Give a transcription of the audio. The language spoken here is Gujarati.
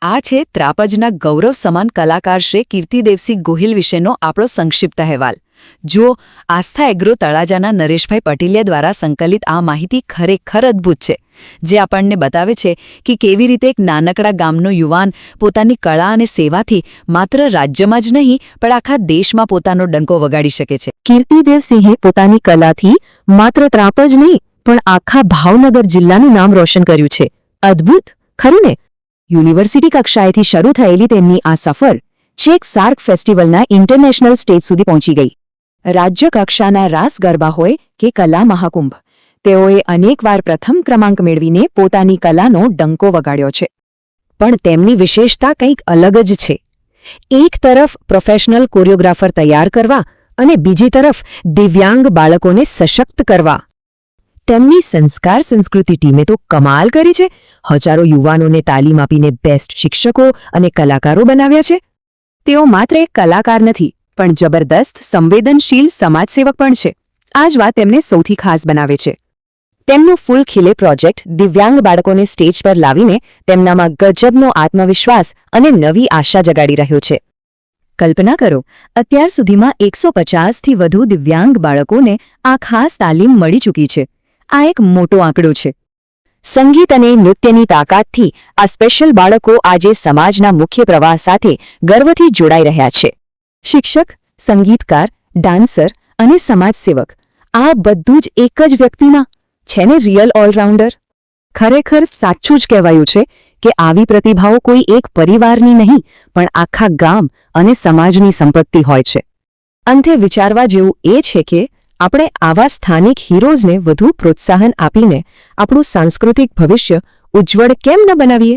આ છે ત્રાપજના ગૌરવ સમાન કલાકાર શ્રી કીર્તિદેવસિંહ ગોહિલ વિશેનો આપણો સંક્ષિપ્ત અહેવાલ. જો આસ્થા એગ્રો તળાજાના નરેશભાઈ પટેલિયા દ્વારા સંકલિત આ માહિતી ખરેખર અદ્ભુત છે, જે આપણને બતાવે છે કે કેવી રીતે એક નાનકડા ગામનો યુવાન પોતાની કળા અને સેવાથી માત્ર રાજ્યમાં જ નહીં પણ આખા દેશમાં પોતાનો ડંકો વગાડી શકે છે. કીર્તિદેવસિંહે પોતાની કલાથી માત્ર ત્રાપ જ નહીં પણ આખા ભાવનગર જિલ્લાનું નામ રોશન કર્યું છે. અદ્ભુત, ખરું ને? યુનિવર્સિટી કક્ષાએથી શરૂ થયેલી તેમની આ સફર છેક સાર્ક ફેસ્ટિવલના ઇન્ટરનેશનલ સ્ટેજ સુધી પહોંચી ગઈ. રાજ્ય કક્ષાના રાસ ગરબા હોય કે કલા મહાકુંભ, તેઓએ અનેકવાર પ્રથમ ક્રમાંક મેળવીને પોતાની કલાનો ડંકો વગાડ્યો છે. પણ તેમની વિશેષતા કંઈક અલગ જ છે. એક તરફ પ્રોફેશનલ કોરિયોગ્રાફર તૈયાર કરવા અને બીજી તરફ દિવ્યાંગ બાળકોને સશક્ત કરવા. તેમની સંસ્કાર સંસ્કૃતિ ટીમે તો કમાલ કરી છે. હજારો યુવાનોને તાલીમ આપીને બેસ્ટ શિક્ષકો અને કલાકારો બનાવ્યા છે. તેઓ માત્ર એક કલાકાર નથી, પણ જબરદસ્ત સંવેદનશીલ સમાજસેવક પણ છે. આ જ વાત તેમને સૌથી ખાસ બનાવે છે. તેમનું ફૂલ ખીલે પ્રોજેક્ટ દિવ્યાંગ બાળકોને સ્ટેજ પર લાવીને તેમનામાં ગજબનો આત્મવિશ્વાસ અને નવી આશા જગાડી રહ્યો છે. કલ્પના કરો, અત્યાર સુધીમાં 150થી વધુ દિવ્યાંગ બાળકોને આ ખાસ તાલીમ મળી ચૂકી છે. આ એક મોટો આંકડો છે. સંગીત અને નૃત્યની તાકાતથી આ સ્પેશિયલ બાળકો આજે સમાજના મુખ્ય પ્રવાહ સાથે ગર્વથી જોડાઈ રહ્યા છે. શિક્ષક, સંગીતકાર, ડાન્સર અને સમાજસેવક, આ બધું જ એક જ વ્યક્તિમાં છે ને રિયલ ઓલરાઉન્ડર. ખરેખર સાચું જ કહેવાયું છે કે આવી પ્રતિભાઓ કોઈ એક પરિવારની નહીં પણ આખા ગામ અને સમાજની સંપત્તિ હોય છે. અંતે વિચારવા જેવું એ છે કે આપણે આવા સ્થાનિક હીરોઝને વધુ પ્રોત્સાહન આપીને આપણું સાંસ્કૃતિક ભવિષ્ય ઉજ્જવળ કેમ ન બનાવીએ?